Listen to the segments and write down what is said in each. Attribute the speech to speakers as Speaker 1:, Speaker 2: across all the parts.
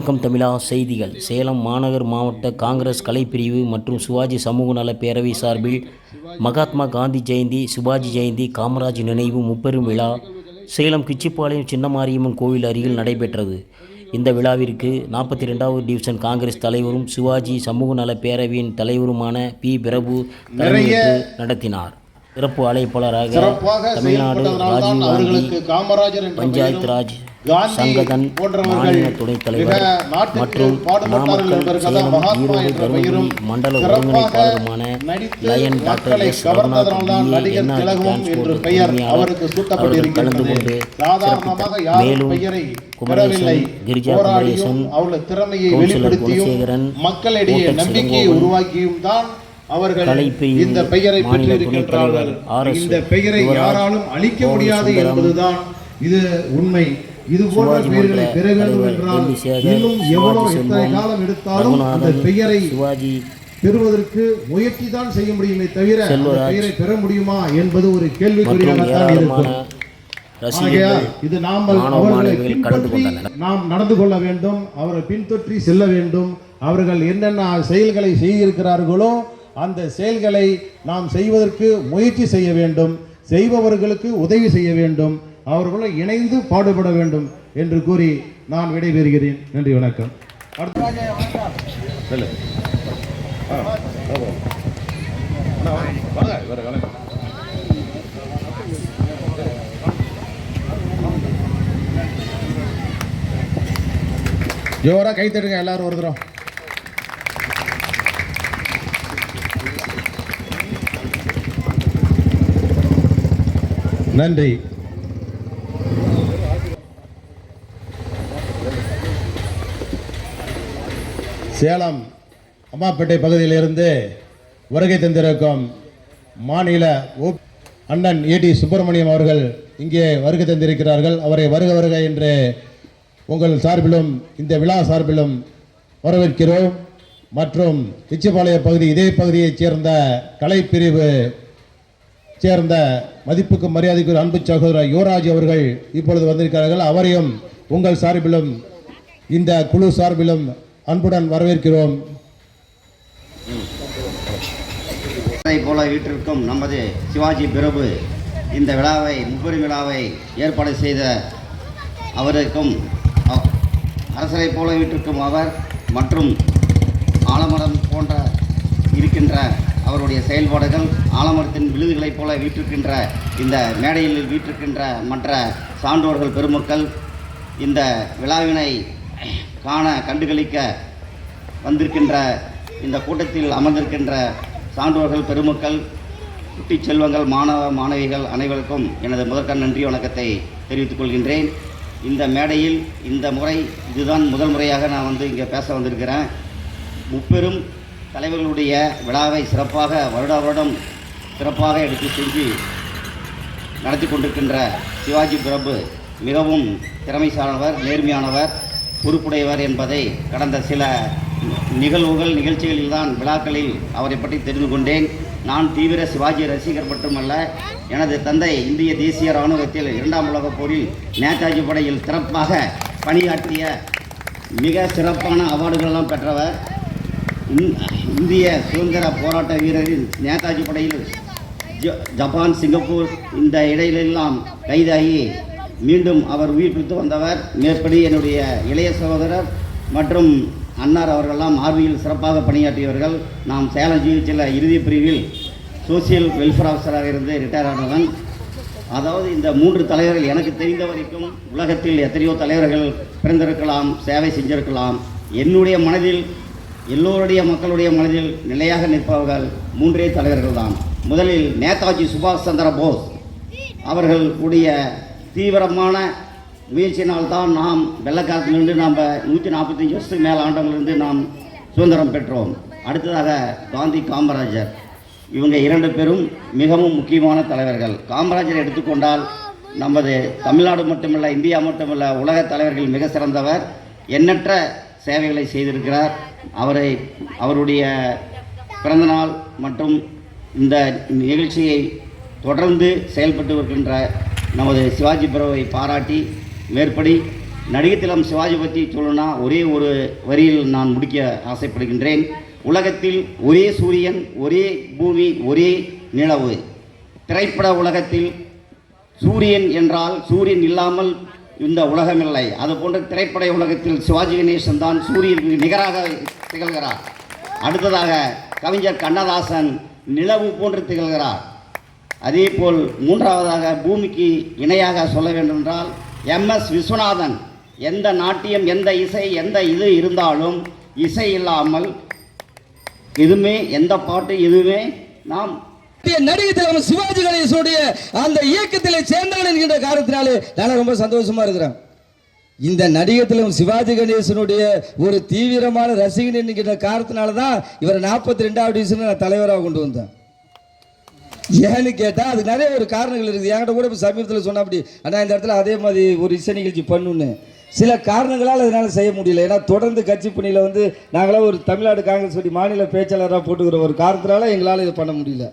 Speaker 1: வணக்கம் தமிழா. செய்திகள். சேலம் மாநகர் மாவட்ட காங்கிரஸ் கலைப்பிரிவு மற்றும் சிவாஜி சமூக நல பேரவை சார்பில் மகாத்மா காந்தி ஜெயந்தி, சிவாஜி ஜெயந்தி, காமராஜ் நினைவு முப்பெரும் விழா சேலம் கிச்சிப்பாளையம் சின்னமாரியம்மன் கோவில் அருகில் நடைபெற்றது. இந்த விழாவிற்கு 42வது டிவிஷன் காங்கிரஸ் தலைவரும் சிவாஜி சமூக நல பேரவையின் தலைவருமான பி. பிரபு தலைமையேற்று நடத்தினார். சிறப்பு அழைப்பாளராக தமிழ்நாடு ராஜீவ்காந்தி பஞ்சாயத்து ராஜ் சங்கதன் மாநில துணைத் தலைவர் மற்றும் நாமக்கல், சேலம், ஈரோடு, தருமபுரி மண்டல ஒருங்கிணைப்பாளருமான லயன் டாக்டர் எஸ். ரகுநாத் அவர்கள் கலந்து கொண்டு மேலும் குமரேசன், கிரிஜா குமரேசன், கவுன்சிலர் குணசேகரன்,
Speaker 2: இந்த பெயரை பெற்றிருக்கின்றார்கள். இந்த பெயரை யாராலும் அழிக்க முடியாது என்பதுதான் இது உண்மை. இது போன்ற பெயர்களை பெற வேண்டும் என்றால் இன்னும் எவ்வளவு எத்தனை காலம் எடுத்தாலும் அந்த பெயரை பெறுவதற்கு முயற்சி தான் செய்ய முடியுமே தவிர பெயரை பெற முடியுமா என்பது ஒரு கேள்விக்குறியாகத்தான் இருக்கும். இது நாம் நடந்து கொள்ள வேண்டும், அவரை பின்பற்றி செல்ல வேண்டும். அவர்கள் என்னென்ன செயல்களை செய்திருக்கிறார்களோ அந்த செயல்களை நாம் செய்வதற்கு முயற்சி செய்ய வேண்டும், செய்பவர்களுக்கு உதவி செய்ய வேண்டும், அவர்களை இணைந்து பாடுபட வேண்டும் என்று கூறி நான் விடைபெறுகிறேன். நன்றி, வணக்கம். ஜோரா கை தட்டுங்க எல்லாரும் ஒரு தரம். நன்றி. சேலம் அம்மாப்பேட்டை பகுதியிலிருந்து வருகை தந்திருக்கும் மாநில அண்ணன் ஏடி சுப்பிரமணியம் அவர்கள் இங்கே வருகை தந்திருக்கிறார்கள். அவரை வருக வருக என்று உங்கள் சார்பிலும் இந்த விழா சார்பிலும் வரவேற்கிறோம். மற்றும் கிச்சிப்பாளைய பகுதி, இதே பகுதியைச் சேர்ந்த கலைப்பிரிவு சேர்ந்த மதிப்புக்கு மரியாதைக்கு அன்பு சகோதரர் யுவராஜ் அவர்கள் இப்பொழுது வந்திருக்கிறார்கள். அவரையும் உங்கள் சார்பிலும் இந்த குழு சார்பிலும் அன்புடன் வரவேற்கிறோம்.
Speaker 3: போல வீட்டிற்கும் நமது சிவாஜி பிரபு இந்த விழாவை, முப்பெரும் விழாவை ஏற்பாடு செய்த அவருக்கும், அரசரை போல வீட்டிற்கும் அவர் மற்றும் ஆலமரம் போன்ற இருக்கின்ற அவருடைய செயல்பாடுகள், ஆலமரத்தின் விழுதுகளைப் போல வீற்றிருக்கின்ற இந்த மேடையில் வீற்றிருக்கின்ற மற்ற சான்றோர்கள் பெருமக்கள், இந்த விழாவினை காண கண்டுகளிக்க வந்திருக்கின்ற இந்த கூட்டத்தில் அமர்ந்திருக்கின்ற சான்றோர்கள் பெருமக்கள், குட்டி செல்வங்கள், மாணவ மாணவிகள் அனைவருக்கும் எனது முதற்கண் நன்றி வணக்கத்தை தெரிவித்துக் கொள்கின்றேன். இந்த மேடையில் இந்த முறை இதுதான் முதல் முறையாக நான் இங்கே பேச வந்திருக்கிறேன். முப்பெரும் தலைவர்களுடைய விழாவை சிறப்பாக வருடம் சிறப்பாக எடுத்து செஞ்சு நடத்தி கொண்டிருக்கின்ற சிவாஜி பிரபு மிகவும் திறமைசானவர், நேர்மையானவர், பொறுப்புடையவர் என்பதை கடந்த சில நிகழ்ச்சிகளில் தான், விழாக்களில் அவரை பற்றி தெரிந்து கொண்டேன். நான் தீவிர சிவாஜி ரசிகர் மட்டுமல்ல, எனது தந்தை இந்திய தேசிய இராணுவத்தில் 2ஆம் உலகப் போரில் நேதாஜி படையில் சிறப்பாக பணியாற்றிய மிக சிறப்பான அவார்டுகளெல்லாம் பெற்றவர். இந்திய சுதந்திர போராட்ட வீரரின் நேதாஜி படையில் ஜப்பான், சிங்கப்பூர் இந்த இடையிலெல்லாம் கைதாகி மீண்டும் அவர் உயிர் பிடித்து வந்தவர். மேற்படி என்னுடைய இளைய சகோதரர் மற்றும் அன்னார் அவர்களெல்லாம் ஆர்மியில் சிறப்பாக பணியாற்றியவர்கள். நாம் சேலம் ஜிஹெச்சில் இறுதி பிரிவில் சோசியல் வெல்ஃபேர் ஆஃபீஸராக இருந்து ரிட்டையர் ஆனவன். அதாவது இந்த 3 தலைவர்கள் எனக்கு தெரிந்த வரைக்கும் உலகத்தில் எத்தனையோ தலைவர்கள் பிறந்திருக்கலாம், சேவை செஞ்சிருக்கலாம். என்னுடைய மனதில், எல்லோருடைய மக்களுடைய மனதில் நிலையாக நிற்பவர்கள் 3 தலைவர்கள் தான். முதலில் நேதாஜி சுபாஷ் சந்திர போஸ் அவர்களுடைய தீவிரமான முயற்சியினால்தான் நாம் வெள்ளக்காலத்திலிருந்து நாம் 145 வருஷத்துக்கு மேலே ஆண்டவங்களிலிருந்து நாம் சுதந்திரம் பெற்றோம். அடுத்ததாக காந்தி, காமராஜர், இவங்க 2 பேரும் மிகவும் முக்கியமான தலைவர்கள். காமராஜரை எடுத்துக்கொண்டால் நமது தமிழ்நாடு மட்டுமல்ல, இந்தியா மட்டுமல்ல, உலக தலைவர்கள் மிக சிறந்தவர். எண்ணற்ற சேவைகளை செய்திருக்கிறார். அவருடைய பிறந்தநாள் மற்றும் இந்த நிகழ்ச்சியை தொடர்ந்து செயல்பட்டு வருகின்ற நமது சிவாஜி பிரபுவை பாராட்டி, மேற்படி நடிகர் திலகம் சிவாஜி பற்றி சொல்லணும்னா ஒரே ஒரு வரியில் நான் முடிக்க ஆசைப்படுகின்றேன். உலகத்தில் ஒரே சூரியன், ஒரே பூமி, ஒரே நிலவு. திரைப்பட உலகத்தில் சூரியன் என்றால் சூரியன் இல்லாமல் இந்த உலகமில்லை. அதுபோன்ற திரைப்பட உலகத்தில் சிவாஜி கணேசன் தான் சூரியனுக்கு நிகராக திகழ்கிறார். அடுத்ததாக கவிஞர் கண்ணதாசன் நிலவு போன்று திகழ்கிறார். அதேபோல் மூன்றாவதாக பூமிக்கு இணையாக சொல்ல வேண்டுமென்றால் MS விஸ்வநாதன். எந்த நாட்டியம், எந்த இசை, எந்த இது இருந்தாலும் இசை இல்லாமல் எதுவுமே, எந்த பாட்டு எதுவுமே நாம்
Speaker 4: நடிகர் திலகம் சிவாஜி கணேசனுடைய அந்த இயக்கத்திலே சேர்ந்தான் என்கின்ற காரணத்தினாலே நான் ரொம்ப சந்தோஷமா இருக்கிறேன். இந்த நடிகர் திலகம் சிவாஜி கணேசனுடைய ஒரு தீவிரமான ரசிகன் என்கின்ற காரணத்தினால தான் இவரை 42வது டிவிஷன் நான் தலைவராக கொண்டு வந்தேன். ஏன்னு கேட்டால் அது நிறைய ஒரு காரணங்கள் இருக்குது. என்கிட்ட கூட இப்போ சமீபத்தில் சொன்ன அப்படி ஆனால் இந்த இடத்துல அதே மாதிரி ஒரு இசை நிகழ்ச்சி பண்ணுன்னு சில காரணங்களால் அதனால் செய்ய முடியல. ஏன்னா தொடர்ந்து கட்சி பணியில் வந்து நாங்களாம் ஒரு தமிழ்நாடு காங்கிரஸ் கட்சி மாநில பேச்சாளராக போட்டுக்கிற ஒரு காரணத்தினால எங்களால் இதை பண்ண முடியல.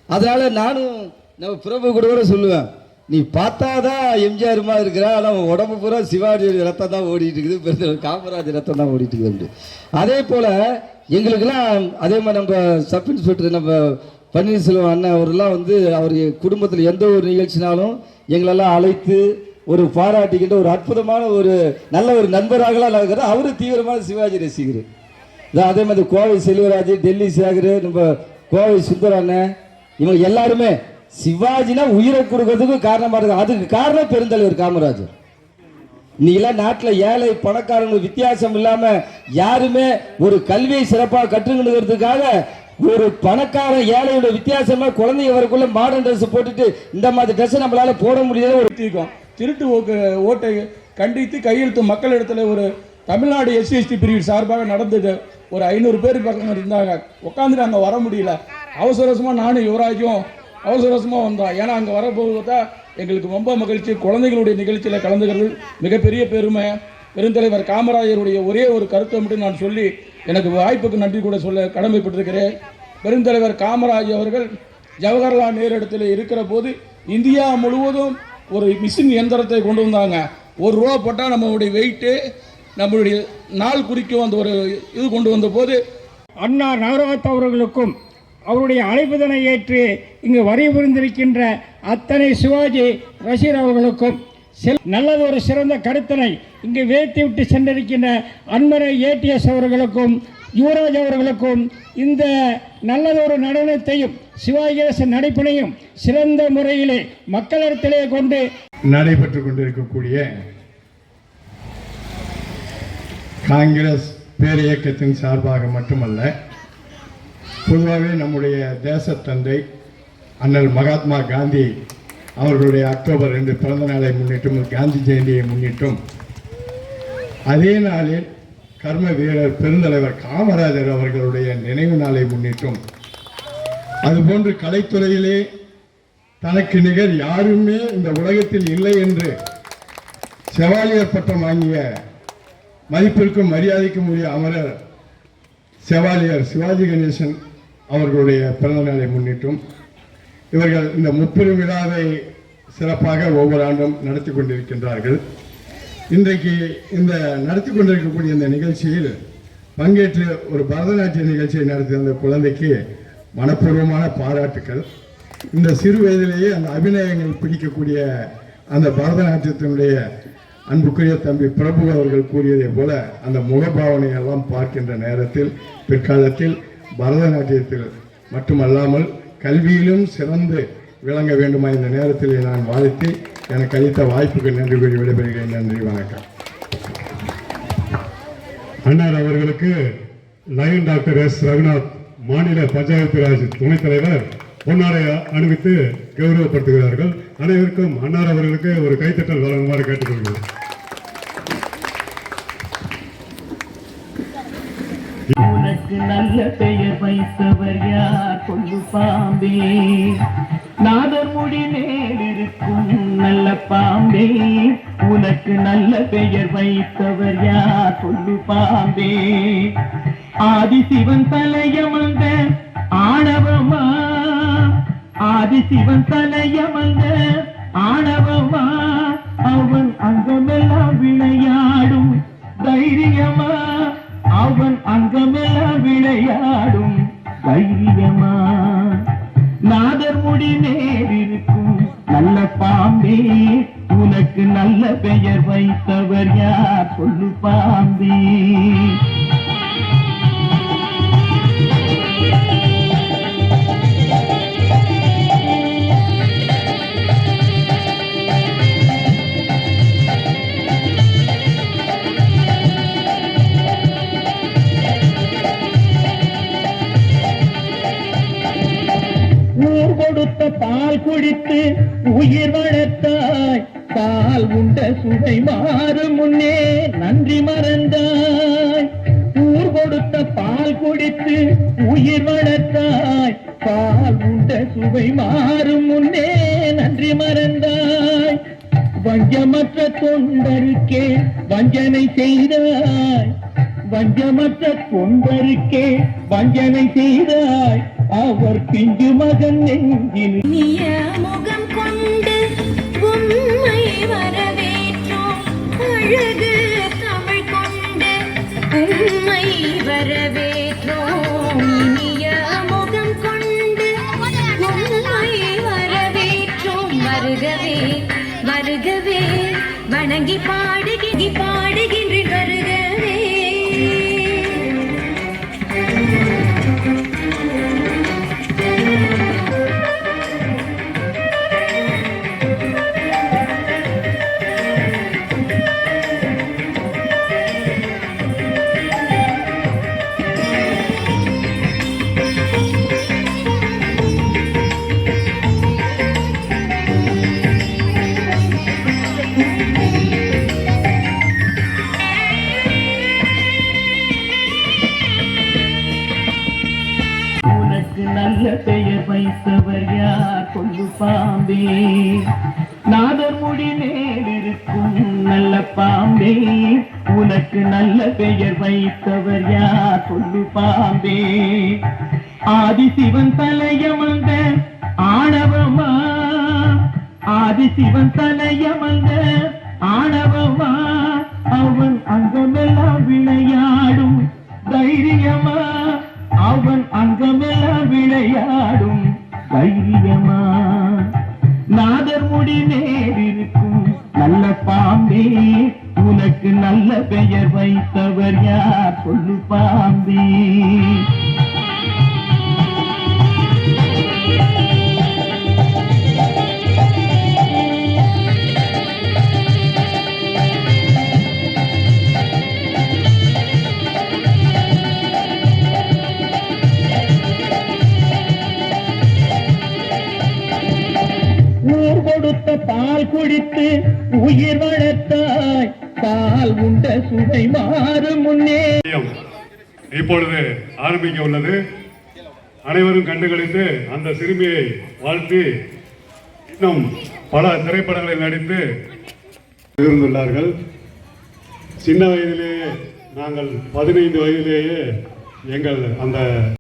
Speaker 4: அதனால் நானும் நம்ம பிரபு கூட சொல்லுவேன், நீ பார்த்தாதான் எம்ஜிஆர் மாதிரி இருக்கிறா, ஆனால் உடம்பு பூரா சிவாஜி ரத்தம் தான் ஓடிட்டு இருக்குது, பெருந்தலைவர் காமராஜர் ரத்தம் தான் ஓடிட்டு இருக்குது. அதே போல் எங்களுக்கெல்லாம் அதே மாதிரி நம்ம சப் இன்ஸ்பெக்டர் நம்ம பன்னீர்செல்வம் அண்ணன் அவரெல்லாம் வந்து அவர் குடும்பத்தில் எந்த ஒரு நிகழ்ச்சினாலும் எங்களெல்லாம் அழைத்து ஒரு பாராட்டிக்கிட்ட ஒரு அற்புதமான ஒரு நல்ல ஒரு நண்பராகலாம் இருக்கிறார். அவரு தீவிரமான சிவாஜி ரசிகர். அதே மாதிரி கோவை செல்வராஜ், டெல்லி சேகர், நம்ம கோவை சுந்தர அண்ணன், இவங்க எல்லாருமே சிவாஜினா உயிரை கொடுக்கறதுக்கு காரணமாக இருக்கு. அதுக்கு காரணம் பெருந்தலைவர் காமராஜர். இன்னைக்கெல்லாம் நாட்டில் ஏழை பணக்காரங்க வித்தியாசம் இல்லாமல் யாருமே ஒரு கல்வியை சிறப்பாக கற்றுக்கணுங்கிறதுக்காக ஒரு பணக்காரன் ஏழையோட வித்தியாசமா குழந்தைங்க வரக்குள்ள மாடர்ன் ட்ரெஸ் போட்டுட்டு இந்த மாதிரி ட்ரெஸ் நம்மளால போட முடியாத ஒரு
Speaker 5: திருட்டு ஓட்டை கண்டித்து கையெழுத்து மக்கள் இடத்துல ஒரு தமிழ்நாடு SC/ST பிரிவு சார்பாக நடந்தது. ஒரு 500 பேர் பக்கம் இருந்தாங்க. உட்காந்துட்டு அங்கே வர முடியல. அவசரமாக நானும் யுவராஜும் அவசரமாக வந்தோம். ஏன்னா அங்கே வரப்போது தான் எங்களுக்கு ரொம்ப மகிழ்ச்சி. குழந்தைகளுடைய நிகழ்ச்சியில் கலந்துக்கிறது மிகப்பெரிய பெருமை. பெருந்தலைவர் காமராஜருடைய ஒரே ஒரு கருத்தை மட்டும் நான் சொல்லி எனக்கு வாய்ப்புக்கு நன்றி கூட சொல்ல கடமைப்பட்டிருக்கிறேன். பெருந்தலைவர் காமராஜ் அவர்கள் ஜவஹர்லால் நேரு இடத்துல இருக்கிற போது இந்தியா முழுவதும் ஒரு மிஷின் இயந்திரத்தை கொண்டு வந்தாங்க. ₹1 போட்டால் நம்மளுடைய வெயிட்டு நம்மளுடைய நாள் குறிக்கும் அந்த ஒரு இது கொண்டு வந்த போது
Speaker 6: அண்ணா நகரத் அவர்களுக்கும் அவருடைய அழைப்புதனை ஏற்று இங்கு வரி புரிந்திருக்கின்ற அத்தனை சிவாஜி ரசிகர் அவர்களுக்கும் நல்லதொரு சிறந்த கருத்தினை இங்கு வேத்திவிட்டு சென்றிருக்கின்ற அன்மரை ATS அவர்களுக்கும் யுவராஜ் அவர்களுக்கும் இந்த நல்லதொரு நடனத்தையும் சிவாஜி நடிப்பினையும் சிறந்த முறையிலே மக்களிடத்திலே கொண்டு
Speaker 7: நடைபெற்று கொண்டிருக்கக்கூடிய காங்கிரஸ் பேரியக்கத்தின் சார்பாக மட்டுமல்ல, பொதுவாகவே நம்முடைய தேசத்தந்தை அண்ணல் மகாத்மா காந்தி அவர்களுடைய அக்டோபர் 2 பிறந்த நாளை முன்னிட்டும் காந்தி ஜெயந்தியை முன்னிட்டும் அதே நாளில் கர்ம வீரர் பெருந்தலைவர் காமராஜர் அவர்களுடைய நினைவு நாளை முன்னிட்டும் அதுபோன்று கலைத்துறையிலே தனக்கு நிகர் யாருமே இந்த உலகத்தில் இல்லை என்று செவாலியர் பட்டம் வாங்கிய மதிப்பிற்கும் மரியாதைக்கும் உரிய அமரர் செவாலியர் சிவாஜி கணேசன் அவர்களுடைய பிறந்த நாளை முன்னிட்டும் இவர்கள் இந்த முப்பெரும் விழாவை சிறப்பாக ஒவ்வொரு ஆண்டும் நடத்தி கொண்டிருக்கின்றார்கள். இன்றைக்கு இந்த நடத்தி கொண்டிருக்கக்கூடிய இந்த நிகழ்ச்சியில் பங்கேற்று ஒரு பரதநாட்டிய நிகழ்ச்சியை நடத்திய அந்த குழந்தைக்கு மனப்பூர்வமான பாராட்டுக்கள். இந்த சிறு வயதிலேயே அந்த அபிநயங்கள் பிடிக்கக்கூடிய அந்த பரதநாட்டியத்தினுடைய அன்புக்குரிய தம்பி பிரபு அவர்கள் கூறியதை போல அந்த முகபாவனை எல்லாம் பார்க்கின்ற நேரத்தில் பிற்காலத்தில் பரதநாட்டியத்தில் மட்டுமல்லாமல் கல்வியிலும் சிறந்து விளங்க வேண்டுமா இந்த நேரத்தில் நான் வாழ்த்தி எனக்கு அளித்த வாய்ப்புக்கு நன்றி கூறி விடைபெறுகிறேன். நன்றி, வணக்கம்.
Speaker 8: அன்னார் அவர்களுக்கு லயன் டாக்டர் S. ரகுநாத் மாநில பஞ்சாயத்து ராஜ் துணைத் தலைவர் பொன்னாடை அணிவித்து கௌரவப்படுத்துகிறார்கள். அனைவருக்கும் அன்னார் அவர்களுக்கு ஒரு கைத்தட்டல் வழங்குமாறு கேட்டுக்கொள்கிறேன்.
Speaker 9: உனக்கு நல்ல பெயர் வைத்தவர் யார் கொண்டு பாம்பே, நாதர் முடி மேலிருக்கும் நல்ல பாம்பே, உனக்கு நல்ல பெயர் வைத்தவர் யார் கொண்டு பாம்பே, ஆதிசிவன் தலையமங்க ஆணவமா, ஆதிசிவன் தலையமங்க ஆணவமா, அவன் அங்கமெல்லாம் விளையாடும் தைரியமா, அவன் அங்கமெல்லாம் விளையாடும் தைரியமா. நாதர் முடி நேரிருக்கும் நல்ல பாம்பே, உனக்கு நல்ல பெயர் வைத்தவர் யார் சொல்லு பாம்பே. ஊர் கொடுத்த பால் குடித்து உயிர் வளர்த்தாய், பால் உண்ட சுவை மாறும் முன்னே நன்றி மறந்தாய். ஊர் கொடுத்த பால் குடித்து உயிர் வளர்த்தாய், பால் உண்ட சுவை மாறும் முன்னே நன்றி மறந்தாய். வஞ்சமற்ற தொண்டருக்கே வஞ்சனை செய்தாய், வஞ்சமற்ற தொண்டருக்கே வஞ்சனை செய்தாய். அவர் பிஞ்சு மகன் நெஞ்சில்
Speaker 10: முகம் கொண்டு உம்மை வரவேற்றோம், அழகு தமிழ் கொண்டு உம்மை வரவேற்றோம். இனிய முகம் கொண்டு உம்மை வரவேற்றோம். வருகவே வருகவே வணங்கி பாடுகின்ற வருகவே.
Speaker 9: நல்ல பெயர் வைத்தவர் யார் சொல்லு பாம்பே. நாதர் முடி மேலிருக்கும் நல்ல பாம்பே, உனக்கு நல்ல பெயர் வைத்தவர் யார் சொல்லு பாம்பே. ஆதிசிவன் தலையமர்ந்த ஆணவமா, ஆதிசிவன் தலையமர்ந்த ஆணவமா, அவன் அங்கமெல்லாம் விளையாடும் தைரியமா, அவன் அங்கமெல்லாம் விளையாடும் தைரியமா. நாதர் முடி நேரிருக்கும் நல்ல பாம்பே, உனக்கு நல்ல பெயர் வைத்தவர் யார் சொல்லு பாம்பே. ஊர் கொடுத்த பால் குடித்து உயிர் வளர்த்தாய், பால் உண்ட சுவை மாறும் முன்னே.
Speaker 8: இப்பொழுது ஆரம்பிக்க உள்ளது. அனைவரும் கண்டுகளித்து அந்த சிறுமியை வாழ்த்தி இன்னும் பல திரைப்படங்களில் நடித்து இருந்துள்ளார்கள். சின்ன வயதிலேயே நாங்கள் 15 வயதிலேயே எங்கள் அந்த